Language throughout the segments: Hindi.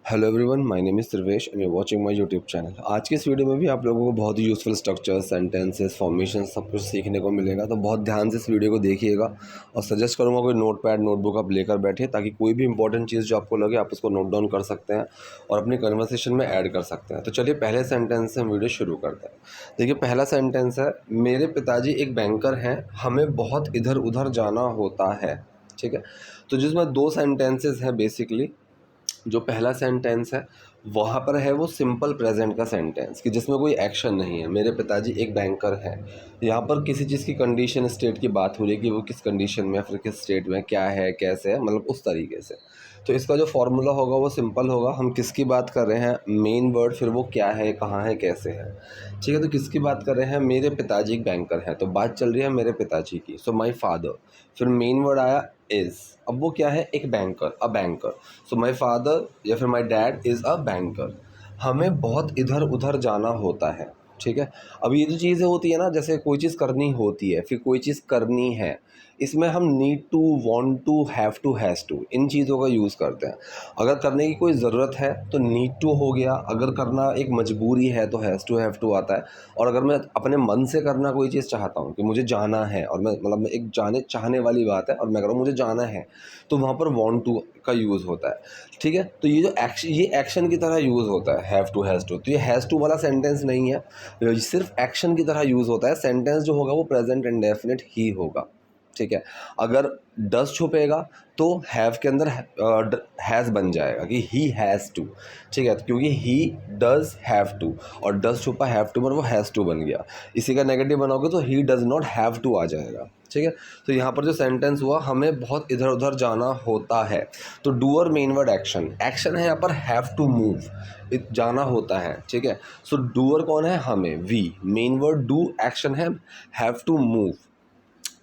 Hello everyone, my name is Sarvesh and you watching my YouTube channel. आज की इस वीडियो में भी आप लोगों को बहुत ही यूज़फुल स्ट्रक्चर्स, सेंटेंसेस, फॉर्मेशन सब कुछ सीखने को मिलेगा। तो बहुत ध्यान से इस वीडियो को देखिएगा और सजेस्ट करूंगा कोई नोटपैड, नोटबुक आप लेकर बैठिए ताकि कोई भी इंपॉर्टेंट चीज़ जो आपको लगे आप उसको नोट डाउन कर सकते हैं और अपनी कन्वर्सेशन में ऐड कर सकते हैं। तो चलिए पहले सेंटेंस से हम वीडियो शुरू करते हैं। देखिए पहला सेंटेंस है, मेरे पिताजी एक बैंकर हैं, हमें बहुत इधर उधर जाना होता है। ठीक है, तो जिसमें दो सेंटेंसेस हैं बेसिकली। जो पहला सेंटेंस है वहाँ पर है वो सिंपल प्रेजेंट का सेंटेंस कि जिसमें कोई एक्शन नहीं है। मेरे पिताजी एक बैंकर हैं, यहाँ पर किसी चीज़ की कंडीशन स्टेट की बात हो रही है कि वो किस कंडीशन में फिर किस स्टेट में क्या है कैसे है, मतलब उस तरीके से। तो इसका जो फॉर्मूला होगा वो सिंपल होगा। हम किसकी बात कर रहे हैं, मेन वर्ड, फिर वो क्या है, कहाँ है, कैसे है। ठीक है, तो किसकी बात कर रहे हैं, मेरे पिताजी एक बैंकर हैं, तो बात चल रही है मेरे पिताजी की। सो माई फादर, फिर मेन वर्ड आया इज़। अब वो क्या है, एक banker, a banker. So my father या फिर माई डैड इज़ अ बैंकर। हमें बहुत इधर उधर जाना होता है। ठीक है, अब ये जो चीज़ें होती है ना, जैसे कोई चीज़ करनी होती है, फिर कोई चीज़ करनी है, इसमें हम need to, want to, have to, has to, इन चीज़ों का यूज़ करते हैं। अगर करने की कोई ज़रूरत है तो नीड टू हो गया, अगर करना एक मजबूरी है तो हैज़ टू, हैव टू आता है। और अगर मैं अपने मन से करना कोई चीज़ चाहता हूँ कि मुझे जाना है, और मैं मतलब मैं एक जाने चाहने वाली बात है और मैं कह रहा हूँ मुझे जाना है, तो वहाँ पर वांट टू का यूज़ होता है। ठीक है, तो ये जो ये एक्शन की तरह यूज़ होता है, हैव टू, हैज़ टू। तो ये हैज़ टू वाला सेंटेंस नहीं है, ये सिर्फ एक्शन की तरह यूज़ होता है। सेंटेंस जो होगा वो प्रेजेंट इंडेफिनिट ही होगा। ठीक है, अगर डज छुपेगा तो हैव के अंदर हैज़ बन जाएगा कि ही हैज़ टू। ठीक है, क्योंकि ही डज हैव टू, और डज छुपा हैव टू पर वो हैज़ टू बन गया। इसी का नेगेटिव बनाओगे तो he does not have to आ जाएगा। ठीक है, तो यहाँ पर जो सेंटेंस हुआ, हमें बहुत इधर उधर जाना होता है, तो doer main word action, action है यहाँ पर हैव टू मूव, जाना होता है। ठीक है, सो डूअर कौन है, हमें, we, main word do, action है हैव टू मूव।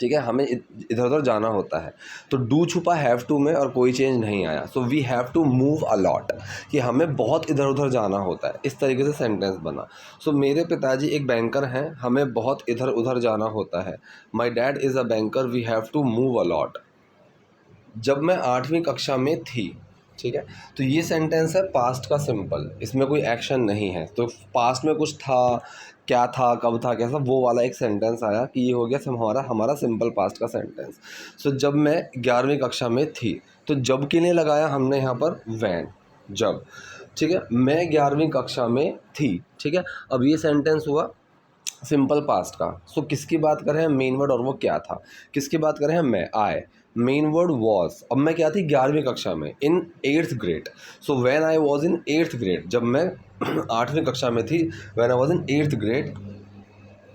ठीक है, हमें इधर उधर जाना होता है, तो डू छुपा हैव टू में और कोई चेंज नहीं आया। So we have to move a lot, कि हमें बहुत इधर उधर जाना होता है। इस तरीके से सेंटेंस बना। सो मेरे पिताजी एक बैंकर हैं, हमें बहुत इधर उधर जाना होता है। My dad is a banker, we have to move a lot. जब मैं 8वीं कक्षा में थी। ठीक है, तो ये सेंटेंस है पास्ट का सिंपल, इसमें कोई एक्शन नहीं है। तो पास्ट में कुछ था, क्या था, कब था, कैसा, वो वाला एक सेंटेंस आया कि ये हो गया हमारा हमारा सिंपल पास्ट का सेंटेंस। सो जब मैं 11वीं कक्षा में थी, तो जब के लिए लगाया हमने यहाँ पर वैन, जब। ठीक है, मैं 11वीं कक्षा में थी। ठीक है, अब ये सेंटेंस हुआ सिंपल पास्ट का। सो किसकी बात कर रहे हैं, मेन वर्ड, और वो क्या था। किसकी बात कर रहे हैं, मैं, आए। मेन वर्ड वॉज, अब मैं क्या थी, 11वीं कक्षा में, इन 8th grade. So when I was in 8th grade, जब मैं 8वीं कक्षा में थी, when I was in 8th grade,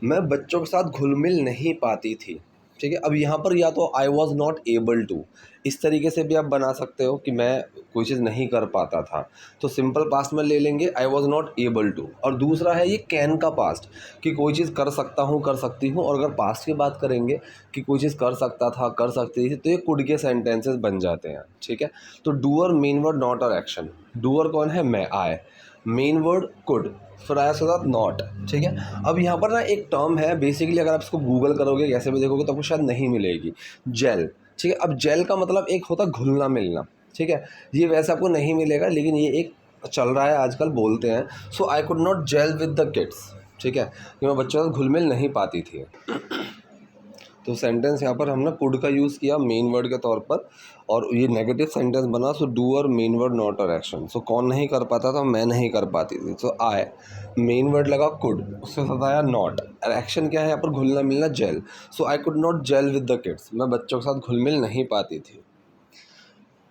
मैं बच्चों के साथ घुल मिल नहीं पाती थी। ठीक है, अब यहाँ पर या तो I was not able to, इस तरीके से भी आप बना सकते हो कि मैं कोई चीज़ नहीं कर पाता था, तो सिंपल पास्ट में ले लेंगे I was not able to. और दूसरा है ये कैन का पास्ट, कि कोई चीज़ कर सकता हूँ, कर सकती हूँ। और अगर पास्ट की बात करेंगे कि कोई चीज़ कर सकता था, कर सकती थी, तो ये कुड के सेंटेंसेस बन जाते हैं। ठीक है, तो डूअर मेन वर्ड नॉट और एक्शन। डूअर कौन है, मैं, आए, मेन वर्ड कुड, फिर आया उसके साथ नॉट। ठीक है, अब यहाँ पर ना एक टर्म है बेसिकली, अगर आप इसको गूगल करोगे, कैसे भी देखोगे, तो आपको शायद नहीं मिलेगी, जेल। ठीक है, अब जेल का मतलब एक होता घुलना मिलना। ठीक है, ये वैसे आपको नहीं मिलेगा, लेकिन ये एक चल रहा है आजकल, बोलते हैं। So I could not gel with the kids. ठीक है, कि मैं बच्चों के साथ घुल मिल नहीं पाती थी। तो सेंटेंस यहाँ पर हमने कुड का यूज़ किया मेन वर्ड के तौर पर, और ये नेगेटिव सेंटेंस बना। सो डू और मेन वर्ड नॉट और एक्शन। सो कौन नहीं कर पाता था, मैं नहीं कर पाती थी। सो आई, मेन वर्ड लगा कुड, उसके साथ आया नॉट, और एक्शन क्या है यहाँ पर, घुलना मिलना, gel. So I could not gel with the kids, मैं बच्चों के साथ घुल मिल नहीं पाती थी।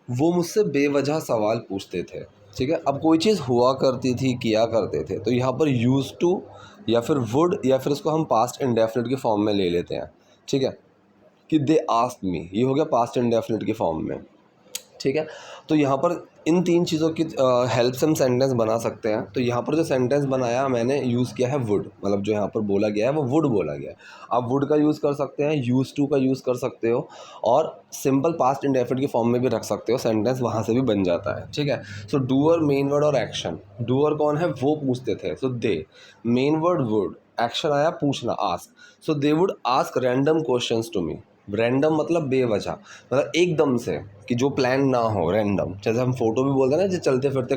वो मुझसे बेवजह सवाल पूछते थे। ठीक है, अब कोई चीज़ हुआ करती थी, किया करते थे, तो यहाँ पर यूज़ टू या फिर वुड, या फिर इसको हम पास्ट इंडेफिनिट के फॉर्म में ले लेते हैं। ठीक है, कि दे आस्क्ड मी, ये हो गया पास्ट इंडेफिनिट की फॉर्म में। ठीक है, तो यहाँ पर इन तीन चीज़ों की हेल्प से हम सेंटेंस बना सकते हैं। तो यहाँ पर जो सेंटेंस बनाया मैंने, यूज़ किया है वुड, मतलब जो यहाँ पर बोला गया है वो वुड बोला गया है। आप वुड का यूज़ कर सकते हैं, यूज़ टू का यूज़ कर सकते हो, और सिंपल पास्ट इंडेफिनिट की फॉर्म में भी रख सकते हो, सेंटेंस वहाँ से भी बन जाता है। ठीक है, सो डूअर मेन वर्ड और एक्शन। डूअर कौन है, वो पूछते थे, so they, main word would, action आया पूछना, ask. So they would ask random questions to me. Random मतलब बेवजह, मतलब एकदम से, कि जो प्लान ना हो, रैंडम। जैसे हम फ़ोटो भी बोलते हैं ना, जो चलते फिरते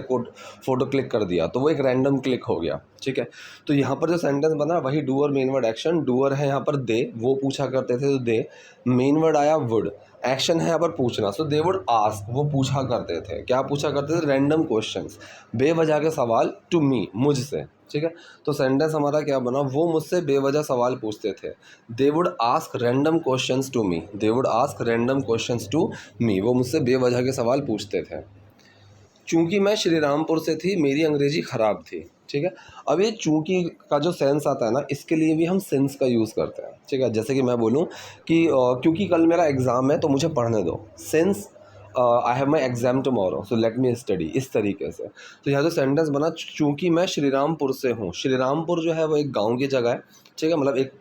फ़ोटो क्लिक कर दिया तो वो एक रैंडम क्लिक हो गया, ठीक है। तो यहाँ पर जो सेंटेंस बना वही doer main word action, doer है यहाँ पर दे, वो पूछा करते थे तो दे, मेन वर्ड आया वुड, एक्शन है यहाँ पर पूछना, सो दे वुड आस्क, वो पूछा करते थे, क्या पूछा करते थे, रैंडम क्वेश्चंस, बेवजह के सवाल, टू मी, मुझसे, ठीक है। तो सेंटेंस हमारा क्या बना, वो मुझसे बेवजह सवाल पूछते थे, they would ask random questions to me, they would ask random questions to me, वो मुझसे बेवजह के सवाल पूछते थे। चूँकि मैं श्रीरामपुर से थी, मेरी अंग्रेज़ी ख़राब थी, ठीक है। अब ये चूँकि का जो सेंस आता है ना, इसके लिए भी हम सिंस का यूज़ करते हैं, ठीक है। जैसे कि मैं बोलूँ कि क्योंकि कल मेरा एग्ज़ाम है तो मुझे पढ़ने दो, since I have my exam tomorrow so let me study, इस तरीके से। तो यहाँ जो सेंटेंस बना, चूँकि मैं श्रीरामपुर से हूँ, श्रीरामपुर जो है वो एक गाँव की जगह है, ठीक है, मतलब एक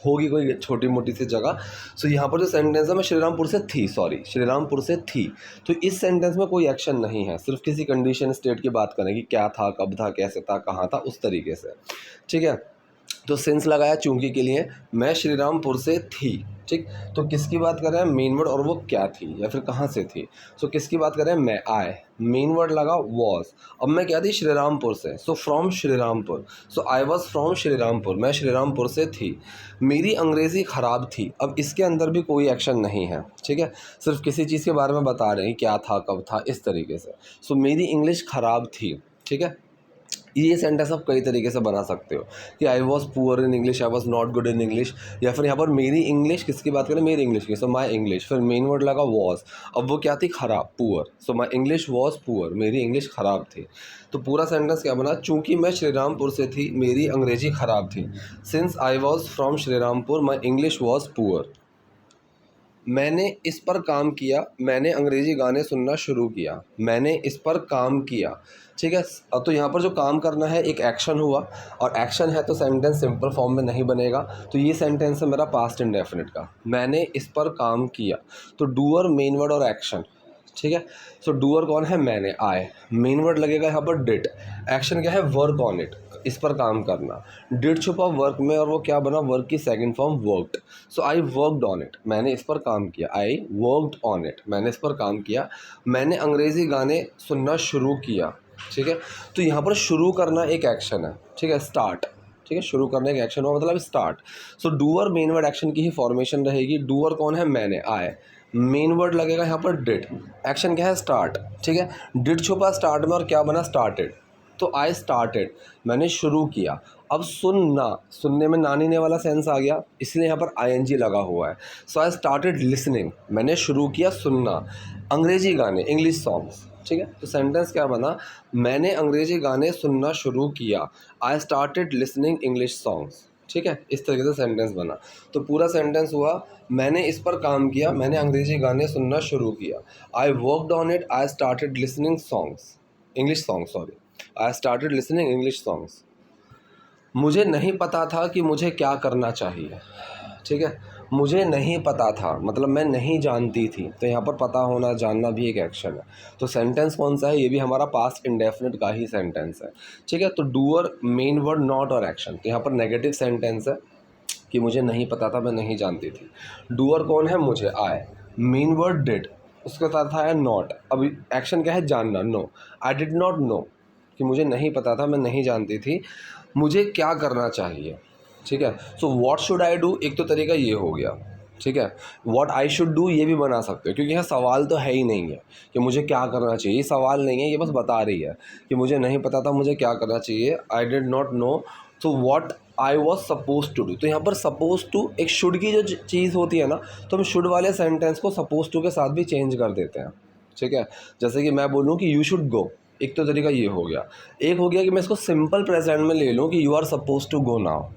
होगी कोई छोटी मोटी सी जगह। सो यहाँ पर जो सेंटेंस है, मैं श्रीरामपुर से थी, सॉरी श्रीरामपुर से थी, तो इस सेंटेंस में कोई एक्शन नहीं है, सिर्फ किसी कंडीशन स्टेट की बात करें कि क्या था, कब था, कैसे था, कहाँ था, उस तरीके से, ठीक है। तो सिंस लगाया चूंकि के लिए, मैं श्रीरामपुर से थी, ठीक। तो किसकी बात कर रहे हैं, मेन वर्ड, और वो क्या थी या फिर कहाँ से थी। सो किसकी बात कर रहे हैं, मैं, आई, मेन वर्ड लगा वॉज, अब मैं क्या थी, श्रीरामपुर से, so from Shrirampur, so I was from Shrirampur, मैं श्रीरामपुर से थी। मेरी अंग्रेज़ी ख़राब थी, अब इसके अंदर भी कोई एक्शन नहीं है, ठीक है, सिर्फ किसी चीज़ के बारे में बता रहे हैं, क्या था, कब था, इस तरीके से। सो मेरी इंग्लिश ख़राब थी, ठीक है। ये सेंटेंस आप कई तरीके से बना सकते हो कि I was poor in English, I was not good in English, या फिर यहाँ पर मेरी इंग्लिश, किसकी बात करें, मेरी इंग्लिश की, सो माई इंग्लिश, फिर मेन वर्ड लगा वॉज, अब वो क्या थी, ख़राब, poor, so my English was poor, मेरी इंग्लिश ख़राब थी। तो पूरा सेंटेंस क्या बना, चूँकि मैं श्रीरामपुर से थी, मेरी अंग्रेज़ी ख़राब थी, since I was from Shrirampur, my English was poor. मैंने इस पर काम किया, मैंने अंग्रेज़ी गाने सुनना शुरू किया, मैंने इस पर काम किया, ठीक है। अब तो यहाँ पर जो काम करना है एक एक्शन हुआ, और एक्शन है तो सेंटेंस सिंपल फॉर्म में नहीं बनेगा, तो ये सेंटेंस है मेरा पास्ट इंडेफिनिट का, मैंने इस पर काम किया। तो डूअर, मेन वर्ड और एक्शन, ठीक है। सो डूअर कौन है, मैंने, आए, मेन वर्ड लगेगा यहाँ पर डिड, एक्शन क्या है, वर्क ऑन इट, इस पर काम करना, डिड छुपा वर्क में, और वो क्या बना, वर्क की second form worked, so I worked on it, मैंने इस पर काम किया, आई वर्कड ऑन इट, मैंने इस पर काम किया। मैंने अंग्रेज़ी गाने सुनना शुरू किया, ठीक है। तो यहाँ पर शुरू करना एक एक्शन है, ठीक है, स्टार्ट, ठीक है, शुरू करने का एक्शन हुआ मतलब स्टार्ट। सो डूअर मेन वर्ड एक्शन की ही फॉर्मेशन रहेगी, डूअर कौन है, मैंने, आए, मेन वर्ड लगेगा यहाँ पर डिड, एक्शन क्या है, स्टार्ट, ठीक है। डिड छुपा स्टार्ट में और क्या बना, स्टार्टेड, तो आई स्टार्टेड, मैंने शुरू किया। अब सुनना, सुनने में नानीने वाला सेंस आ गया, इसलिए यहाँ पर आईएनजी लगा हुआ है। सो आई स्टार्टेड लिसनिंग, मैंने शुरू किया सुनना, अंग्रेजी गाने, इंग्लिश सॉन्ग्स, ठीक है। तो सेंटेंस क्या बना, मैंने अंग्रेजी गाने सुनना शुरू किया, I started listening English songs, ठीक है, इस तरीके से सेंटेंस बना। तो पूरा सेंटेंस हुआ, मैंने इस पर काम किया, मैंने अंग्रेजी गाने सुनना शुरू किया, I worked on it, I started listening songs, English song, sorry, I started listening English songs. मुझे नहीं पता था कि मुझे क्या करना चाहिए, ठीक है। मुझे नहीं पता था मतलब मैं नहीं जानती थी, तो यहाँ पर पता होना, जानना भी एक एक्शन है। तो सेंटेंस कौन सा है, ये भी हमारा पास्ट इंडेफिनिट का ही सेंटेंस है, ठीक है। तो डूअर, मेन वर्ड, नॉट और एक्शन, तो यहाँ पर नेगेटिव सेंटेंस है कि मुझे नहीं पता था, मैं नहीं जानती थी। डूअर कौन है, मुझे, आए, मेन वर्ड डिड, उसके साथ आया नॉट, अब एक्शन क्या है, जानना, know, I did not know, कि मुझे नहीं पता था, मैं नहीं जानती थी, मुझे क्या करना चाहिए, ठीक है। So what should I do, एक तो तरीका ये हो गया, ठीक है। व्हाट आई शुड डू ये भी बना सकते हो, क्योंकि यहाँ सवाल तो है ही नहीं है कि मुझे क्या करना चाहिए, ये सवाल नहीं है, ये बस बता रही है कि मुझे नहीं पता था मुझे क्या करना चाहिए, I did not know, so what I was suppose to do. तो यहाँ पर सपोज टू, एक शुड की जो चीज़ होती है ना, तो हम शुड वाले सेंटेंस को सपोज टू के साथ भी चेंज कर देते हैं, ठीक है। जैसे कि मैं बोलूँ कि यू शुड गो, एक तो तरीका ये हो गया। एक हो गया कि मैं इसको सिंपल प्रेजेंट में ले लूँ कि you are suppose to go now,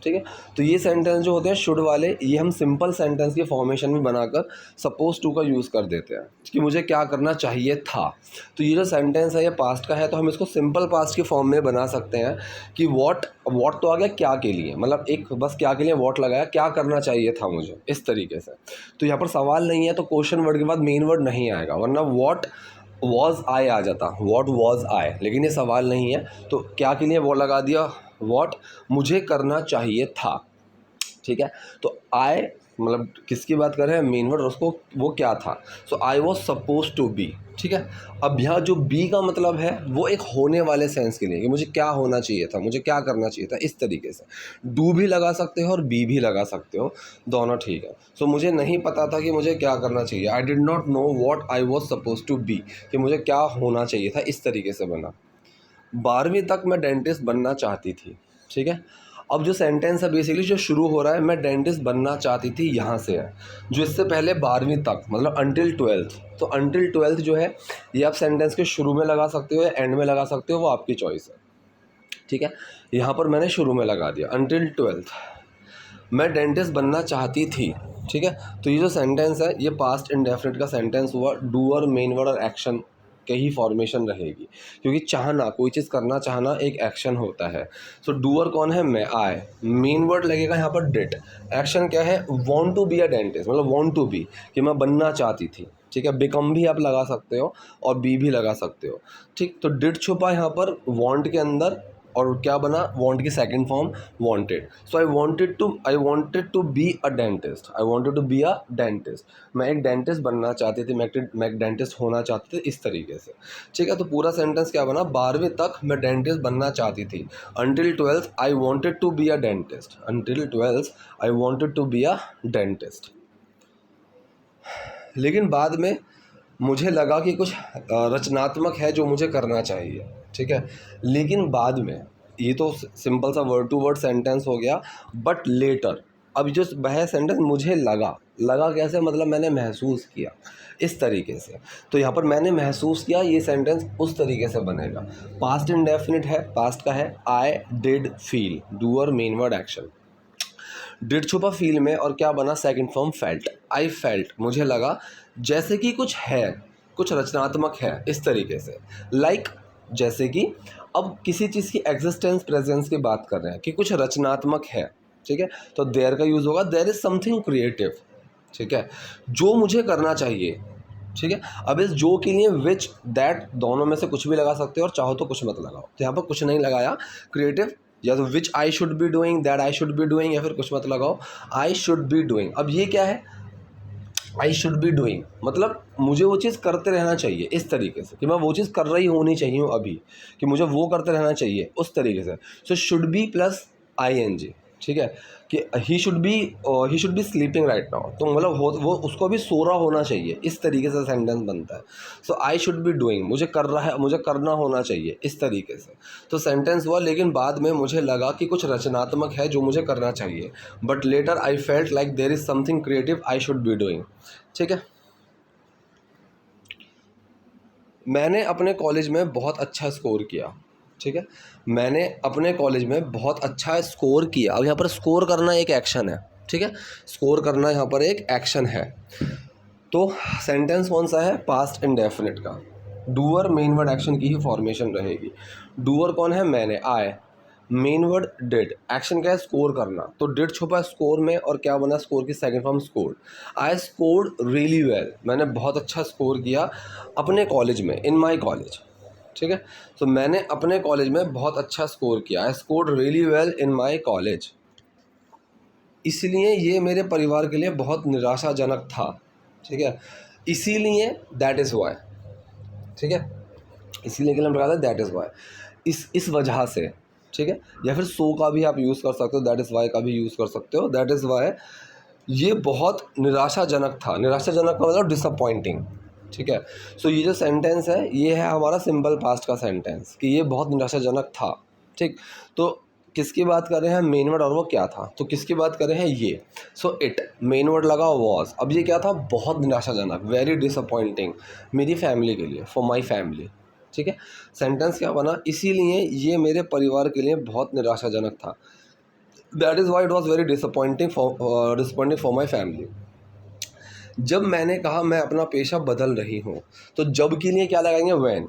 ठीक है। तो ये सेंटेंस जो होते हैं शुड वाले, ये हम सिंपल सेंटेंस की फॉर्मेशन में बनाकर सपोज टू का यूज़ कर देते हैं कि मुझे क्या करना चाहिए था। तो ये जो सेंटेंस है ये पास्ट का है, तो हम इसको सिंपल पास्ट की फॉर्म में बना सकते हैं कि वॉट तो आ गया क्या के लिए, मतलब एक बस क्या के लिए वॉट लगाया, क्या करना चाहिए था मुझे, इस तरीके से। तो यहाँ पर सवाल नहीं है तो क्वेश्चन वर्ड के बाद मेन वर्ड नहीं आएगा, वरना वॉट वॉज आई आ जाता, वॉट वॉज आई, लेकिन ये सवाल नहीं है तो क्या के लिए वो लगा दिया, वॉट, मुझे करना चाहिए था, ठीक है। तो आई मतलब किसकी बात कर रहे हैं, मेन वर्ड, और उसको वो क्या था। So I was suppose to be, ठीक है। अब यहाँ जो बी का मतलब है वो एक होने वाले सेंस के लिए, कि मुझे क्या होना चाहिए था, मुझे क्या करना चाहिए था, इस तरीके से डू भी लगा सकते हो और बी भी लगा सकते हो, दोनों ठीक है। सो मुझे नहीं पता था कि मुझे क्या करना चाहिए, I did not know what I was suppose to be, कि मुझे क्या होना चाहिए था, इस तरीके से बना। 12वीं तक मैं डेंटिस्ट बनना चाहती थी, ठीक है। अब जो सेंटेंस है बेसिकली जो शुरू हो रहा है, मैं डेंटिस्ट बनना चाहती थी, यहाँ से है। जो इससे पहले 12वीं तक मतलब अंटिल 12th, तो अंटिल 12th जो है ये आप सेंटेंस के शुरू में लगा सकते हो या एंड में लगा सकते हो, वो आपकी चॉइस है, ठीक है। यहाँ पर मैंने शुरू में लगा दिया अंटिल 12th, मैं डेंटिस्ट बनना चाहती थी, ठीक है। तो ये जो सेंटेंस है ये पास्ट इंडेफिनिट का सेंटेंस हुआ, डूअर, मेन वर्ड और एक्शन के ही फॉर्मेशन रहेगी, क्योंकि चाहना, कोई चीज़ करना चाहना एक एक्शन होता है। सो डूअर कौन है, मैं, आई, मेन वर्ड लगेगा यहाँ पर डिड, एक्शन क्या है, want to be a dentist, मतलब वांट टू बी, कि मैं बनना चाहती थी, ठीक है। बिकम भी आप लगा सकते हो और बी भी लगा सकते हो, ठीक। तो डिड छुपा यहाँ पर वांट के अंदर, और क्या बना, वांट की second form wanted. So I wanted to be a dentist, I wanted to be a dentist, मैं एक डेंटिस्ट बनना चाहती थी, मैं एक डेंटिस्ट होना चाहती थी, इस तरीके से, ठीक है। तो पूरा सेंटेंस क्या बना, 12वीं तक मैं डेंटिस्ट बनना चाहती थी, until 12th I wanted to be a dentist, until 12th I wanted to be a dentist. लेकिन बाद में मुझे लगा कि कुछ रचनात्मक है जो मुझे करना चाहिए, ठीक है। लेकिन बाद में, ये तो सिंपल सा वर्ड टू वर्ड सेंटेंस हो गया, बट लेटर, अब जो वह सेंटेंस मुझे लगा कैसे, मतलब मैंने महसूस किया, इस तरीके से। तो यहाँ पर मैंने महसूस किया, ये सेंटेंस उस तरीके से बनेगा। पास्ट इंडेफिनिट है, पास्ट का है, I did feel, doer, main word, action. Did छुपा फील में और क्या बना, second form felt, I felt, मुझे लगा जैसे कि कुछ है, कुछ रचनात्मक है, इस तरीके से। लाइक जैसे कि अब किसी चीज़ की एग्जिस्टेंस प्रेजेंस की बात कर रहे हैं कि कुछ रचनात्मक है, ठीक है। तो देयर का यूज़ होगा, देयर इज़ समथिंग क्रिएटिव, ठीक है, जो मुझे करना चाहिए, ठीक है। अब इस जो के लिए विच, दैट, दोनों में से कुछ भी लगा सकते हो और चाहो तो कुछ मत लगाओ। तो यहाँ पर कुछ नहीं लगाया, क्रिएटिव, या तो which I should be doing, that I should be doing, या फिर कुछ मत लगाओ, आई शुड बी डूइंग। अब ये क्या है, आई शुड बी डूइंग मतलब मुझे वो चीज़ करते रहना चाहिए, इस तरीके से, कि मैं वो चीज़ कर रही होनी चाहिए अभी, कि मुझे वो करते रहना चाहिए, उस तरीके से। So should be plus I N G, ठीक है, कि he should be sleeping right now, तो मतलब वो उसको भी सो रहा होना चाहिए, इस तरीके से सेंटेंस बनता है। सो आई शुड बी डूइंग, मुझे कर रहा है, मुझे करना होना चाहिए, इस तरीके से। तो सेंटेंस हुआ, लेकिन बाद में मुझे लगा कि कुछ रचनात्मक है जो मुझे करना चाहिए, but later I felt like there is something creative I should be doing, ठीक है। मैंने अपने कॉलेज में बहुत अच्छा स्कोर किया, ठीक है, मैंने अपने कॉलेज में बहुत अच्छा स्कोर किया। अब यहाँ पर स्कोर करना एक एक्शन है, ठीक है, स्कोर करना यहाँ पर एक एक्शन है। तो सेंटेंस कौन सा है, पास्ट इंडेफिनिट का, डूअर, मेन वर्ड, एक्शन की ही फॉर्मेशन रहेगी। डूअर कौन है, मैंने, आई, मेन वर्ड डिड, एक्शन क्या है, स्कोर करना, तो डिड छुपा स्कोर में और क्या बना, स्कोर की second form scored. I scored really well, मैंने बहुत अच्छा स्कोर किया अपने कॉलेज में, इन माई कॉलेज, ठीक है। तो मैंने अपने कॉलेज में बहुत अच्छा स्कोर किया, I scored really well in my college, इसलिए ये मेरे परिवार के लिए बहुत निराशाजनक था, ठीक है। इसीलिए, दैट इज़ वाई, ठीक है, इसीलिए के लिए हम लगाते हैं दैट इज़ वाई, इस वजह से, ठीक है। या फिर सो का भी आप यूज़ कर सकते हो, दैट इज़ वाई का भी यूज़ कर सकते हो, दैट इज़ वाई ये बहुत निराशाजनक था, निराशाजनक का मतलब डिसअपॉइंटिंग, ठीक है। सो ये जो सेंटेंस है ये है हमारा सिंपल पास्ट का सेंटेंस, कि ये बहुत निराशाजनक था, ठीक। तो किसकी बात कर रहे हैं, मेन वर्ड, और वो क्या था, तो किसकी बात कर रहे हैं, ये। सो इट, मेन वर्ड लगा वॉज, अब ये क्या था, बहुत निराशाजनक, वेरी डिसअपॉइंटिंग, मेरी फैमिली के लिए, फॉर माई फैमिली, ठीक है। सेंटेंस क्या बना, इसीलिए ये मेरे परिवार के लिए बहुत निराशाजनक था, that is why it was very disappointing for my family. जब मैंने कहा मैं अपना पेशा बदल रही हूँ, तो जब के लिए क्या लगाएंगे, वैन,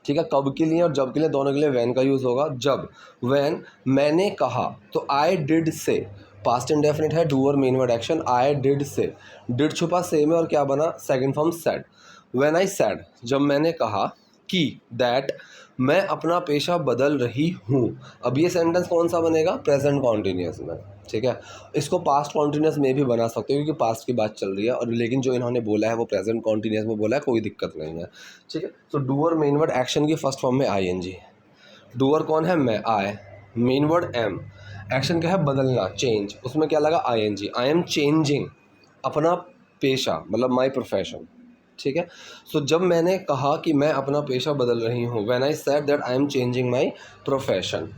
ठीक है। कब के लिए और जब के लिए, दोनों के लिए वैन का यूज़ होगा। जब, वैन, मैंने कहा, तो आई डिड से, पास्ट इंडेफिनिट है, doer, main word, action, I did से, डिड छुपा से में और क्या बना, second form said. When I said, जब मैंने कहा कि, दैट, मैं अपना पेशा बदल रही हूँ। अब ये सेंटेंस कौन सा बनेगा? प्रेजेंट कॉन्टीन्यूस में, ठीक है। इसको पास्ट कॉन्टीन्यूस में भी बना सकते हो क्योंकि पास्ट की बात चल रही है, और लेकिन जो इन्होंने बोला है वो प्रेजेंट कॉन्टीन्यूस में बोला है, कोई दिक्कत नहीं है, ठीक है। तो डूअर मेन वर्ड एक्शन की फर्स्ट फॉर्म में आईएनजी। डूअर कौन है? मैं, आई। Main word am. एक्शन क्या है? बदलना, चेंज। उसमें क्या लगा? आईएनजी। आई एम चेंजिंग अपना पेशा, मतलब माई प्रोफेशन, ठीक है। सो जब मैंने कहा कि मैं अपना पेशा बदल रही हूँ, when I said that I am changing my profession.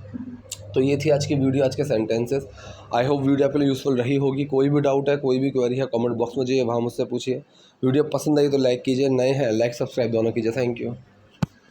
तो ये थी आज की वीडियो, आज के सेंटेंसेस। आई होप वीडियो आपके लिए यूज़फुल रही होगी। कोई भी डाउट है, कोई भी क्वेरी है, कमेंट बॉक्स में जाइए, वहाँ मुझसे पूछिए। वीडियो पसंद आई तो लाइक कीजिए, नए हैं लाइक सब्सक्राइब दोनों कीजिए। Thank you.